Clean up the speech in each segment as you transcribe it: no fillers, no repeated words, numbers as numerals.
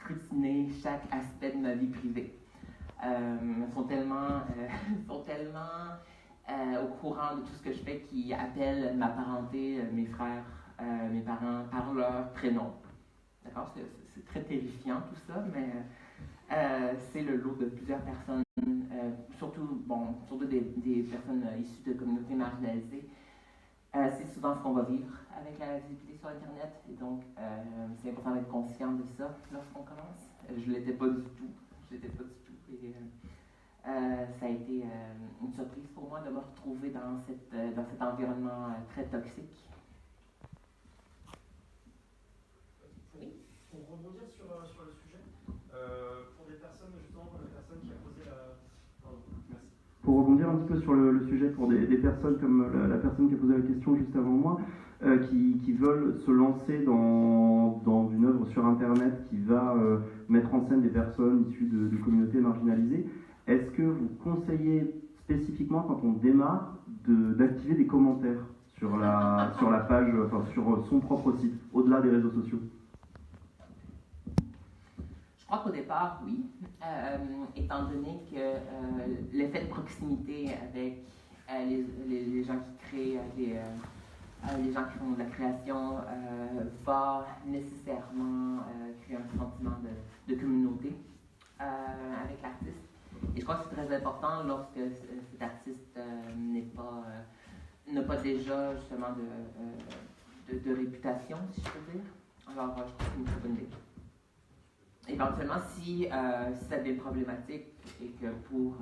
scrutiner chaque aspect de ma vie privée. Sont tellement au courant de tout ce que je fais qu'ils appellent ma parenté, mes frères, mes parents, par leur prénom. D'accord? C'est très terrifiant tout ça, mais c'est le lot de plusieurs personnes, surtout des personnes issues de communautés marginalisées. C'est souvent ce qu'on va vivre avec la visibilité sur Internet, et donc c'est important d'être conscient de ça lorsqu'on commence. Je ne l'étais pas du tout. Et ça a été une surprise pour moi de me retrouver dans cet environnement très toxique. Oui. Pour rebondir sur le sujet, pour des personnes, justement, comme la personne qui a posé la... Pardon, merci. Pour rebondir un petit peu sur le sujet, pour des personnes comme la personne qui a posé la question juste avant moi, qui veulent se lancer dans une œuvre sur Internet qui va mettre en scène des personnes issues de communautés marginalisées, est-ce que vous conseillez spécifiquement, quand on démarre, d'activer des commentaires sur la page, enfin sur son propre site, au-delà des réseaux sociaux? Je crois qu'au départ, oui, étant donné que l'effet de proximité avec les gens qui créent, les gens qui font de la création, va nécessairement créer un sentiment de communauté avec l'artiste. Et je crois que c'est très important lorsque cet artiste n'a pas déjà justement de réputation, si je peux dire. Alors, je crois que c'est une très bonne idée. Éventuellement, si ça devient problématique et que pour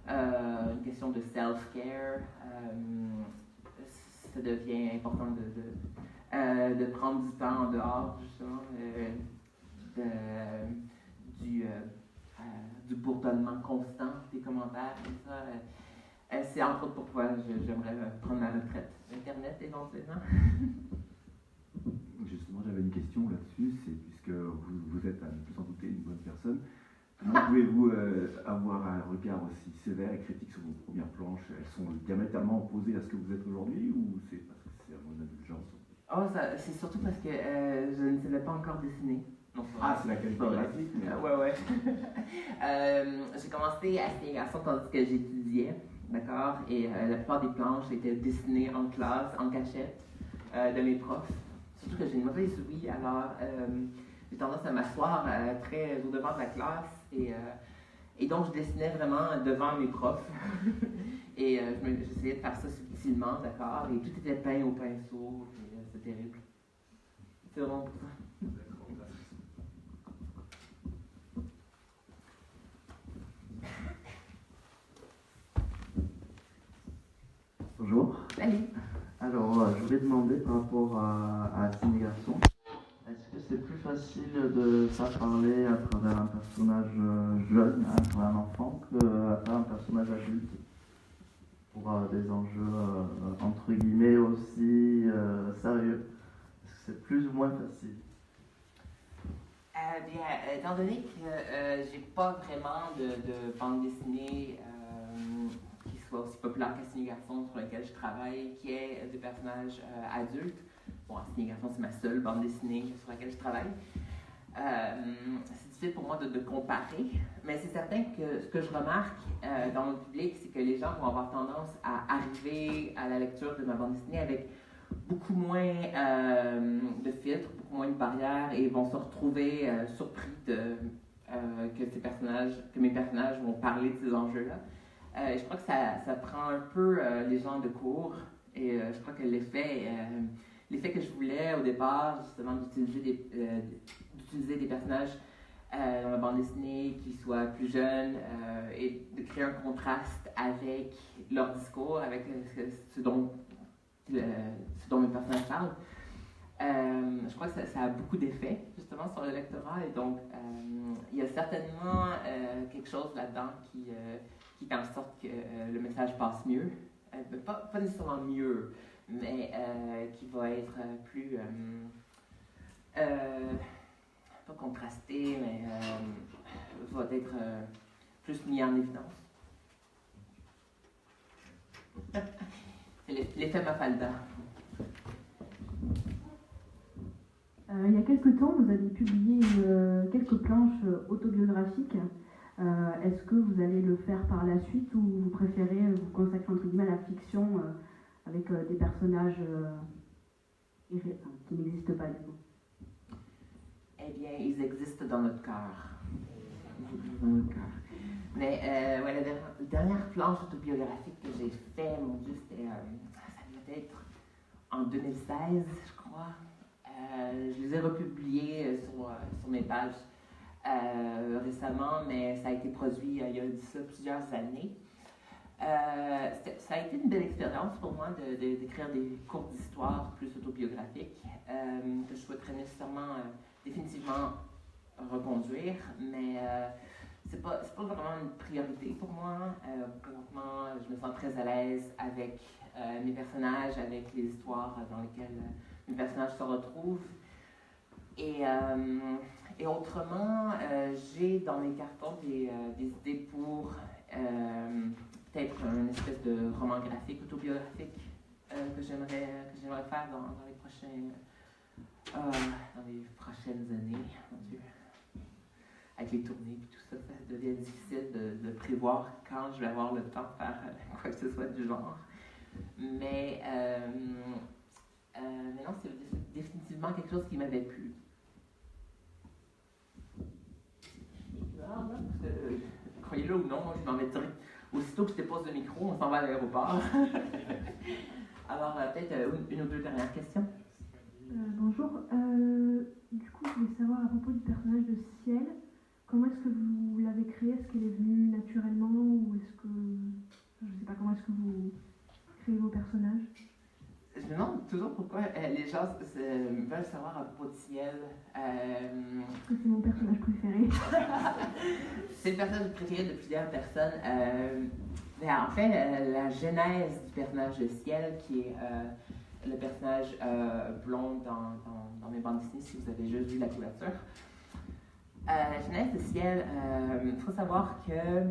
une question de self-care, ça devient important de prendre du temps en dehors, justement, du bourdonnement constant des commentaires, et ça. C'est entre autres pourquoi j'aimerais prendre ma retraite d'Internet éventuellement. Justement, j'avais une question là-dessus, c'est puisque vous êtes, à ne plus en douter, une bonne personne, comment pouvez-vous avoir un regard aussi sévère et critique sur vos premières planches? Elles sont diamétralement opposées à ce que vous êtes aujourd'hui, ou c'est parce que c'est à mon indulgence? C'est surtout parce que je ne savais pas encore dessiner. Non, c'est la qualité graphique. Ouais. J'ai commencé à signer garçon tandis que j'étudiais, d'accord? Et la plupart des planches étaient dessinées en classe, en cachette, de mes profs. Surtout que j'ai une mauvaise ouïe, alors j'ai tendance à m'asseoir très au devant de la classe, et donc je dessinais vraiment devant mes profs. Et j'essayais de faire ça subtilement, d'accord? Et tout était peint au pinceau, et c'est terrible. C'est vraiment pour ça. Bonjour. Salut. Alors, je voulais demander par rapport à Ciné Garçon, est-ce que c'est plus facile de faire parler à travers un personnage jeune, à travers un enfant, qu'à travers un personnage adulte, pour des enjeux entre guillemets aussi sérieux? Est-ce que c'est plus ou moins facile? Bien, étant donné que j'ai pas vraiment de bande dessinée qui soit aussi populaire qu'à Ciné Garçon, sur laquelle je travaille, qui est des personnages adultes. Bon, Ciné Garçon, c'est ma seule bande dessinée sur laquelle je travaille. C'est difficile pour moi de comparer, mais c'est certain que ce que je remarque dans mon public, c'est que les gens vont avoir tendance à arriver à la lecture de ma bande dessinée avec beaucoup moins de filtres, beaucoup moins de barrières, et vont se retrouver surpris que mes personnages vont parler de ces enjeux-là. Je crois que ça prend un peu les gens de court, et je crois que l'effet que je voulais au départ, justement, d'utiliser des personnages dans la bande dessinée qui soient plus jeunes, et de créer un contraste avec leur discours, avec ce dont mes personnages parlent. Je crois que ça a beaucoup d'effets, justement, sur le lectorat, et donc il y a certainement quelque chose là-dedans qui fait en sorte que le message passe mieux. Pas nécessairement mieux, mais qui va être plus... pas contrasté, mais va être plus mis en évidence. C'est l'effet Mafalda. Il y a quelques temps, vous avez publié quelques quelques planches autobiographiques. Est-ce que vous allez le faire par la suite ou vous préférez vous consacrer entre guillemets à la fiction avec des personnages qui n'existent pas du coup? Eh bien, ils existent dans notre cœur. Dans notre cœur. Mais ouais, la dernière planche autobiographique que j'ai faite, mon Dieu, c'était, ça devait être en 2016, je crois. Je les ai republiés sur mes pages récemment, mais ça a été produit il y a plusieurs années. Ça a été une belle expérience pour moi d'écrire des courtes histoires plus autobiographiques que je souhaiterais nécessairement, définitivement reconduire, mais c'est pas vraiment une priorité pour moi. Présentement, je me sens très à l'aise avec mes personnages, avec les histoires dans lesquelles mes personnages se retrouvent. Et autrement, j'ai dans mes cartons des idées pour peut-être une espèce de roman graphique, autobiographique que j'aimerais faire dans les prochaines années. Mon Dieu. Avec les tournées et tout ça, ça devient difficile de prévoir quand je vais avoir le temps de faire quoi que ce soit du genre. Mais non, c'est définitivement quelque chose qui m'avait plu. Croyez-le ou non, moi je m'en vais direct. Aussitôt que je dépose le micro, on s'en va à l'aéroport. Alors, peut-être une ou deux dernières questions. Bonjour. Du coup, je voulais savoir à propos du personnage de Ciel, comment est-ce que vous l'avez créé? Est-ce qu'elle est venue naturellement ou est-ce que... Je ne sais pas, comment est-ce que vous créez vos personnages? Je me demande toujours pourquoi les gens veulent savoir à propos de Ciel. Parce que c'est mon personnage préféré. C'est le personnage préféré de plusieurs personnes. Mais en fait, la genèse du personnage de Ciel, qui est le personnage blond dans mes bandes dessinées, si vous avez juste vu la couverture. La genèse de Ciel, il faut savoir que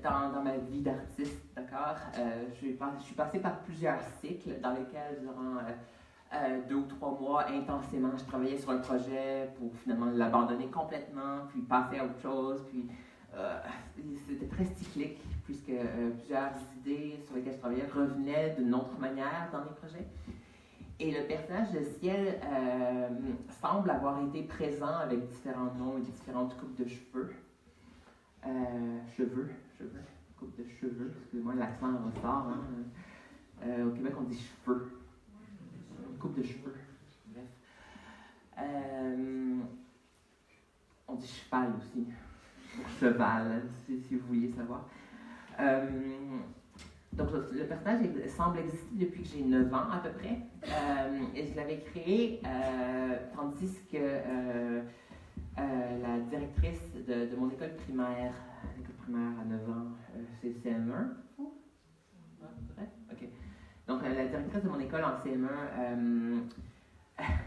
dans ma vie d'artiste, d'accord, je suis passée par plusieurs cycles dans lesquels, durant 2 ou 3 mois, intensément, je travaillais sur un projet pour finalement l'abandonner complètement, puis passer à autre chose, puis c'était très cyclique, puisque plusieurs idées sur lesquelles je travaillais revenaient d'une autre manière dans mes projets. Et le personnage de Ciel semble avoir été présent avec différents noms et différentes coupes de cheveux. Coupe de cheveux, excusez-moi, l'accent ressort. Hein. Au Québec, on dit cheveux. Coupe de cheveux, bref. On dit cheval aussi. Cheval, si vous vouliez savoir. Donc, le personnage semble exister depuis que j'ai 9 ans à peu près. Et je l'avais créé tandis que la directrice de mon école primaire à 9 ans, c'est CM1. OK. Donc, la directrice de mon école en CM1,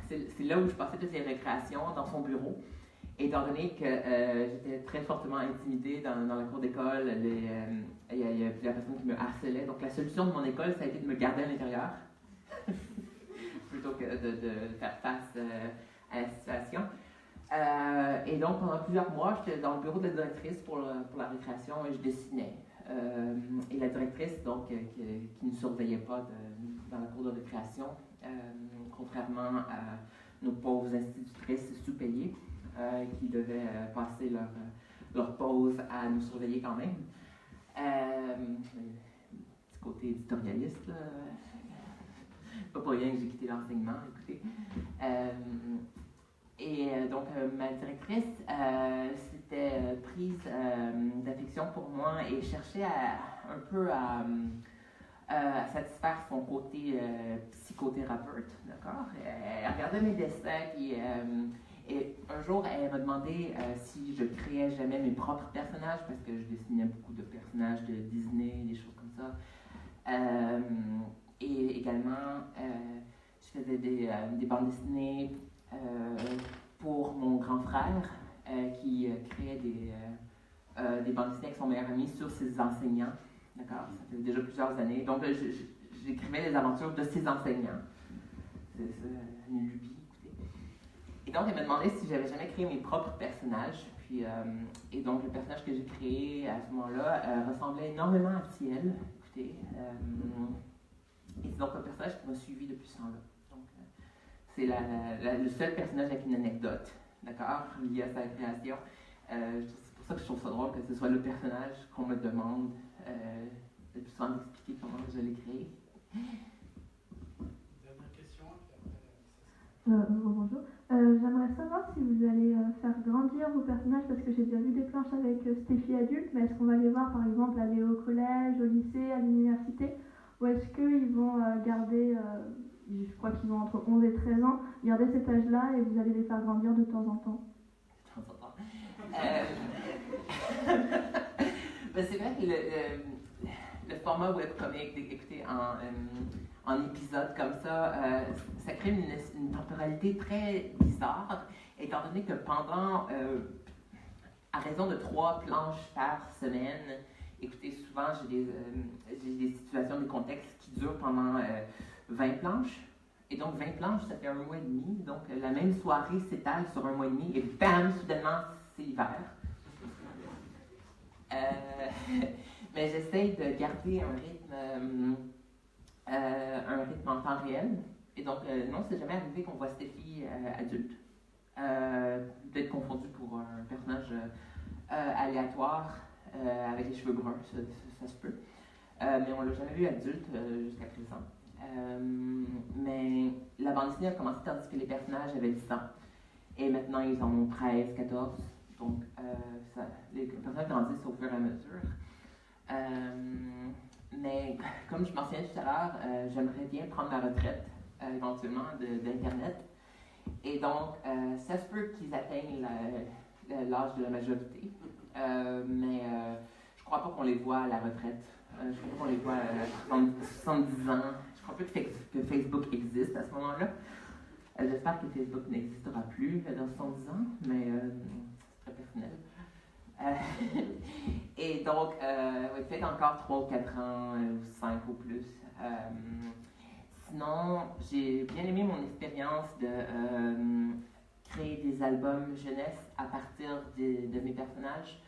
c'est là où je passais toutes les récréations, dans son bureau. Et étant donné que j'étais très fortement intimidée dans la cour d'école, il y a plusieurs personnes qui me harcelaient. Donc, la solution de mon école, ça a été de me garder à l'intérieur, plutôt que de faire face à la situation. Et donc, pendant plusieurs mois, j'étais dans le bureau de la directrice pour la récréation et je dessinais. Et la directrice, donc, qui ne surveillait pas dans la cour de récréation, contrairement à nos pauvres institutrices sous-payées, qui devaient passer leur pause à nous surveiller quand même. Petit côté éditorialiste, là. Pas pour rien que j'ai quitté l'enseignement, écoutez. Et donc, ma directrice s'était prise d'affection pour moi et cherchait un peu à satisfaire son côté psychothérapeute, d'accord? Elle regardait mes dessins et un jour, elle m'a demandé si je créais jamais mes propres personnages, parce que je dessinais beaucoup de personnages de Disney, des choses comme ça. Et également, je faisais des bandes dessinées pour mon grand frère, qui créait des bandes dessinées avec son meilleur ami sur ses enseignants. D'accord? Ça fait déjà plusieurs années. Donc, j'écrivais les aventures de ses enseignants. C'est une lubie, écoutez. Et donc, elle me demandait si j'avais jamais créé mes propres personnages. Puis, et donc, le personnage que j'ai créé à ce moment-là ressemblait énormément à Ciel. Écoutez, et c'est donc un personnage qui m'a suivi depuis ce temps-là. Donc, c'est le seul personnage avec une anecdote, d'accord, liée à sa création. C'est pour ça que je trouve ça drôle que ce soit le personnage qu'on me demande le plus souvent d'expliquer comment je l'ai créé. Dernière question, et puis après. Bonjour. J'aimerais savoir si vous allez faire grandir vos personnages, parce que j'ai déjà vu des planches avec Stéphie adulte, mais est-ce qu'on va les voir par exemple aller au collège, au lycée, à l'université, ou est-ce qu'ils vont garder, je crois qu'ils ont entre 11 et 13 ans, garder cet âge-là et vous allez les faire grandir de temps en temps? De temps en temps. Ben, c'est vrai que le format webcomic, écoutez, en épisode comme ça, ça crée une temporalité très bizarre, étant donné que pendant, à raison de 3 planches par semaine, écoutez, souvent j'ai des situations, des contextes qui durent pendant 20 planches. Et donc 20 planches, ça fait 1 mois et demi. Donc la même soirée s'étale sur 1 mois et demi et bam, soudainement, c'est l'hiver. Mais j'essaie de garder un rythme en temps réel. Et donc, non, c'est jamais arrivé qu'on voit Stéphie adulte. Peut-être confondue pour un personnage aléatoire avec les cheveux bruns, ça se peut. Mais on l'a jamais vu adulte jusqu'à présent. Mais la bande dessinée a commencé tandis que les personnages avaient 10 ans. Et maintenant, ils en ont 13, 14. Donc, les personnages grandissent au fur et à mesure. Mais comme je mentionnais tout à l'heure, j'aimerais bien prendre ma retraite éventuellement d'Internet. Et donc, ça se peut qu'ils atteignent l'âge de la majorité. Mais je ne crois pas qu'on les voit à la retraite. Je ne crois pas qu'on les voit à 70 ans. Je ne crois pas que Facebook existe à ce moment-là. J'espère que Facebook n'existera plus dans 70 ans, mais c'est très personnel. Et donc, peut-être encore 3 ou 4 ans, ou 5 ou plus. Sinon, j'ai bien aimé mon expérience de créer des albums jeunesse à partir de mes personnages.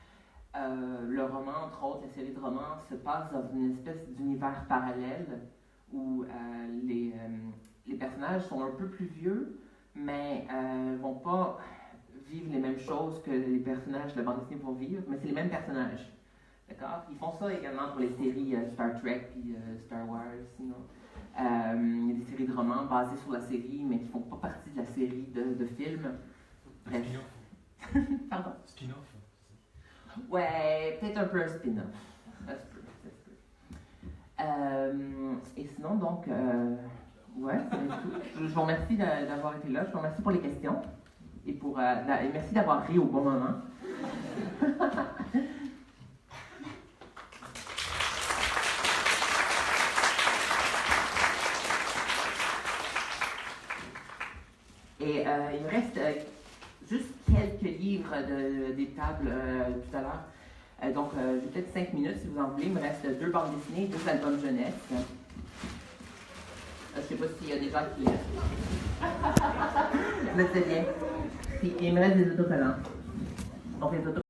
Le roman, entre autres, la série de romans, se passe dans une espèce d'univers parallèle où les personnages sont un peu plus vieux, mais ne vont pas vivre les mêmes choses que les personnages de la bande dessinée vont vivre, mais c'est les mêmes personnages. D'accord? Ils font ça également pour les séries Star Trek et Star Wars. Sinon. Il y a des séries de romans basées sur la série, mais qui ne font pas partie de la série de films. Bref. Spin-off. Pardon? Spin-off. Ouais, peut-être un peu un spin-off. Ça se peut, ça se peut. Et sinon, donc, ouais, c'est tout. Je vous remercie d'avoir été là. Je vous remercie pour les questions. Et merci d'avoir ri au bon moment. Et il me reste juste quelques livres des tables tout à l'heure. Donc, j'ai peut-être 5 minutes si vous en voulez. Il me reste 2 bandes dessinées, 2 albums jeunesse. Je ne sais pas s'il y a des gens qui... Mais c'est bien. Puis, il me reste des autocollants. On fait des autocollants.